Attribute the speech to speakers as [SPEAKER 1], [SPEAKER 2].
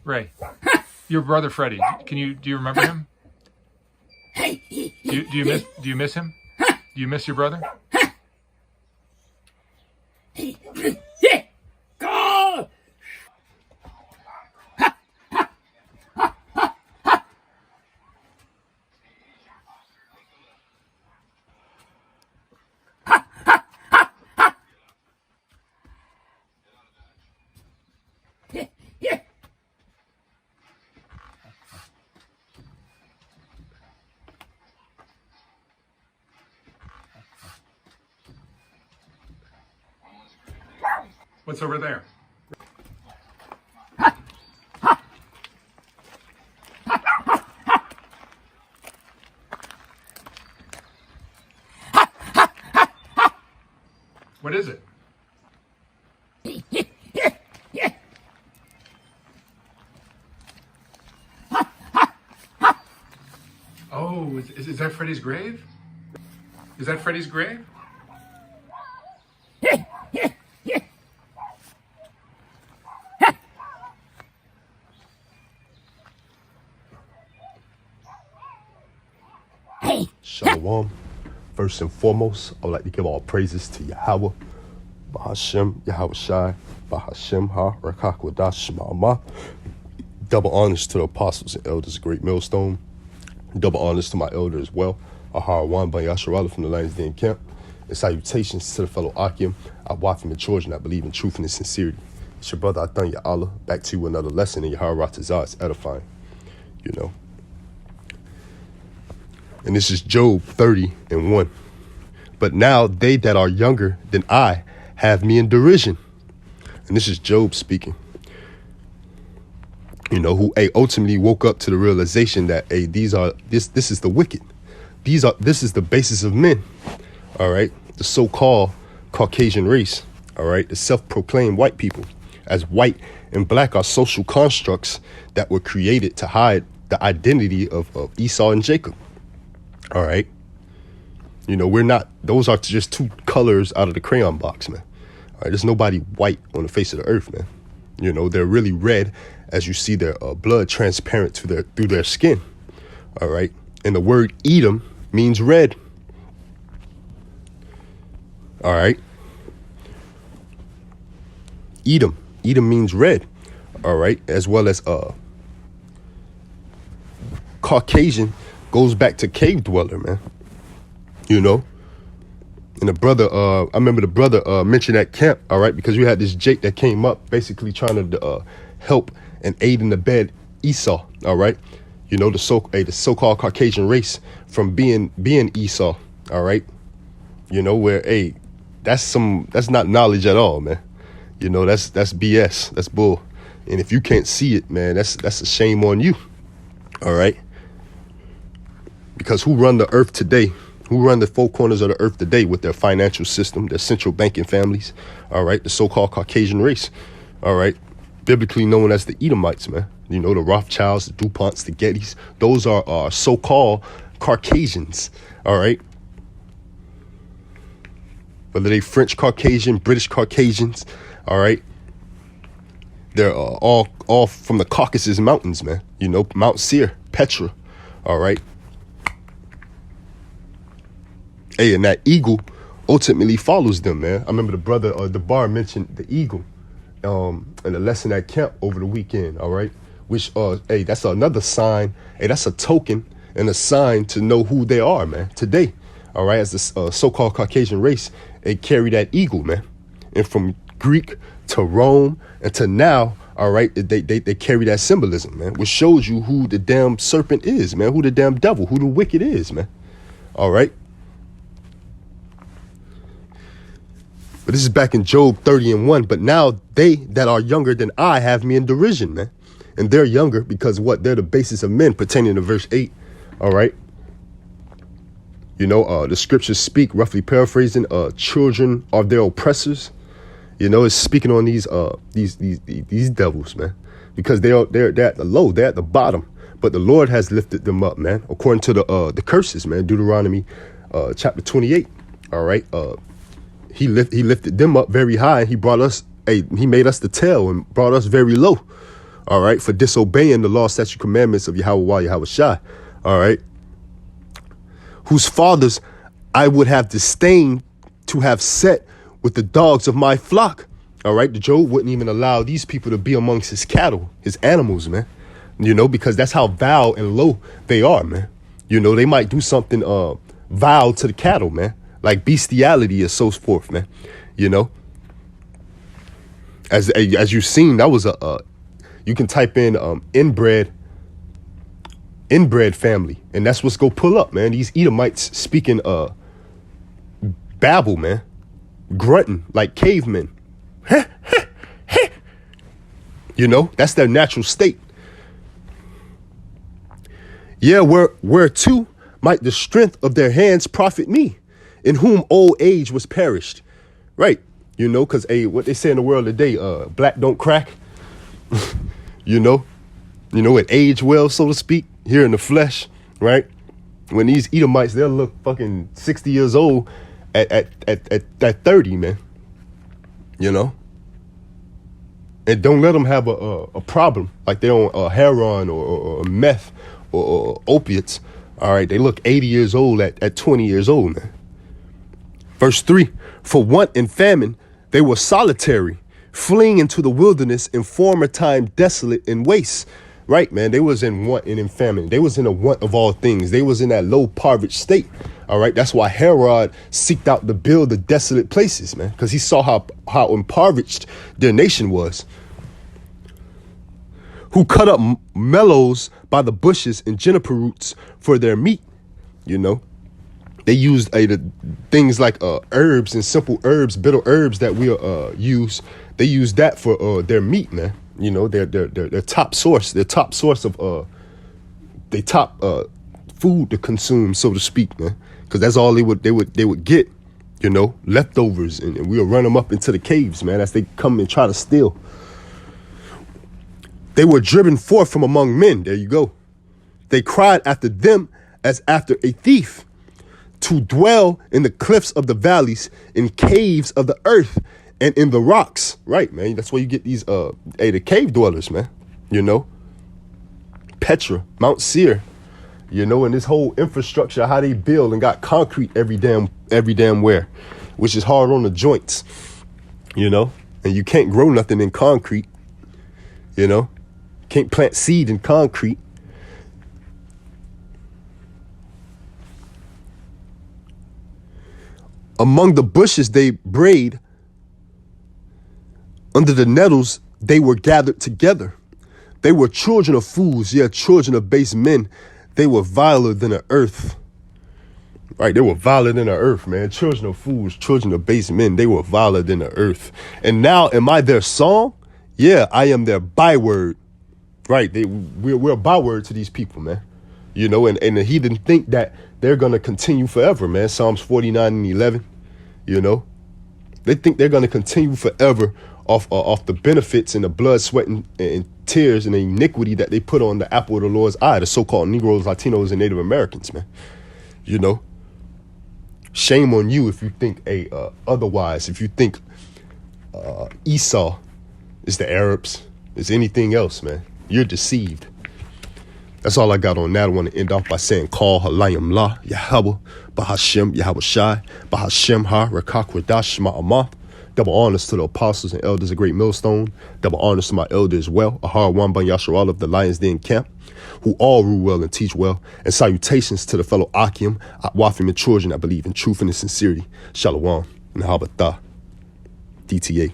[SPEAKER 1] Ray, your brother Freddie. Do you remember him? Do you miss him? Do you miss your brother? What's over there? What is it? Oh, is that Freddy's grave? Is that Freddy's grave?
[SPEAKER 2] Shalom. First and foremost, I would like to give all praises to Yahweh, Bahashem, Yahweh Shai, Bahashem Ha, Rakak Wadash Shema. Double honors to the apostles and elders of Great Millstone. Double honors to my elder as well, Ahar Ban Yasharala from the Lions Den Camp. And salutations to the fellow Akim, Awafim and children that believe in truth and sincerity. It's your brother Athan Allah, back to you with another lesson in Yahweh Ratazah. It's edifying, you know. And this is Job 30:1. But now they that are younger than I have me in derision. And this is Job speaking. You know, who ultimately woke up to the realization that this is the wicked. This is the basis of men. All right. The so-called Caucasian race. All right. The self-proclaimed white people. As white and black are social constructs that were created to hide the identity of Esau and Jacob. All right. You know, those are just two colors out of the crayon box, man. All right. There's nobody white on the face of the earth, man. You know, they're really red as you see their blood transparent through their skin. All right. And the word Edom means red. All right. Edom means red. All right. As well as Caucasian goes back to cave dweller, man. You know, and the brother, I remember the brother mentioned at camp, all right, because we had this Jake that came up basically trying to help and aid in the bed Esau, all right. You know, the so-called Caucasian race from being Esau, all right. You know, where that's not knowledge at all, man. You know, that's BS, that's bull. And if you can't see it, man, that's a shame on you, all right. Because who run the earth today? Who run the four corners of the earth today with their financial system, their central banking families? All right. The so-called Caucasian race. All right. Biblically known as the Edomites, man. You know, the Rothschilds, the DuPonts, the Gettys. Those are so-called Caucasians. All right. Whether they French Caucasian, British Caucasians. All right. They're all from the Caucasus Mountains, man. You know, Mount Seir, Petra. All right. Hey, and that eagle ultimately follows them, man. I remember the brother, the bar mentioned the eagle in the lesson at camp over the weekend, all right? Which, that's another sign. Hey, that's a token and a sign to know who they are, man, today, all right? As the so-called Caucasian race, they carry that eagle, man. And from Greek to Rome and to now, all right, they carry that symbolism, man, which shows you who the damn serpent is, man, who the damn devil, who the wicked is, man, all right? But this is back in Job 30:1. But now they that are younger than I have me in derision, man. And they're younger because what? They're the basis of men, pertaining to verse 8. All right. You know, the scriptures speak, roughly paraphrasing, children are their oppressors. You know, it's speaking on these devils, man, because they're at the low, they're at the bottom. But the Lord has lifted them up, man, according to the curses, man. Deuteronomy chapter 28. All right. he lifted them up very high, and he brought us he made us the tail and brought us very low. All right, for disobeying the law, statute, commandments of Yahweh Yahweh Shai. All right, whose fathers I would have disdained to have set with the dogs of my flock. All right, the Job wouldn't even allow these people to be amongst his cattle, his animals, man. You know, because that's how vile and low they are, man. You know, they might do something vile to the cattle, man, like bestiality and so forth, man. You know, as you've seen, that was you can type in inbred family, and that's what's go pull up, man. These Edomites speaking babble, man, grunting like cavemen. You know, that's their natural state. Yeah, whereto might the strength of their hands profit me, in whom old age was perished. Right. You know, because what they say in the world today, black don't crack. you know, it age well, so to speak, here in the flesh. Right. When these Edomites, they'll look fucking 60 years old at 30, man. You know, and don't let them have a problem like they're on heroin or meth or opiates. All right, they look 80 years old at 20 years old, man. Verse 3, for want and famine, they were solitary, fleeing into the wilderness in former time, desolate and waste. Right, man, they was in want and in famine. They was in a want of all things. They was in that low impoverished state. All right, that's why Herod seeked out to build the desolate places, man, because he saw how impoverished their nation was. Who cut up mellows by the bushes and juniper roots for their meat. You know, they used things like herbs and simple herbs, bitter herbs that we use. They used that for their meat, man. You know, their top source, of their top food to consume, so to speak, man. Because that's all they would get, you know, leftovers, and we'll run them up into the caves, man, as they come and try to steal. They were driven forth from among men. There you go. They cried after them as after a thief, to dwell in the cliffs of the valleys, in caves of the earth, and in the rocks. Right, man. That's where you get these the cave dwellers, man. You know, Petra, Mount Seir, you know, and this whole infrastructure, how they build and got concrete every damn where, which is hard on the joints, you know, and you can't grow nothing in concrete, you know, can't plant seed in concrete. Among the bushes they brayed, under the nettles they were gathered together. They were children of fools, yeah, children of base men. They were viler than the earth. Right, they were viler than the earth, man. Children of fools, children of base men. They were viler than the earth. And now, am I their song? Yeah, I am their byword. Right, we're a byword to these people, man. You know, and the heathen think that they're going to continue forever, man. Psalms 49 and 11, you know. They think they're going to continue forever off the benefits and the blood, sweat, and tears and the iniquity that they put on the apple of the Lord's eye, the so-called Negroes, Latinos, and Native Americans, man. You know, shame on you if you think otherwise, if you think Esau is the Arabs, is anything else, man. You're deceived. That's all I got on that. I want to end off by saying, call Halayim La, Yahweh, Bahashem, Yahweh Shai, Bahashem Ha, Rakak Radash, Ma'amath. Double honors to the apostles and elders of Great Millstone. Double honors to my elder as well, Ahar Wamban Yasharal of the Lions Den camp, who all rule well and teach well. And salutations to the fellow Akim, Wafim and children that believe in truth and in sincerity. Shalom and Habatah. DTA.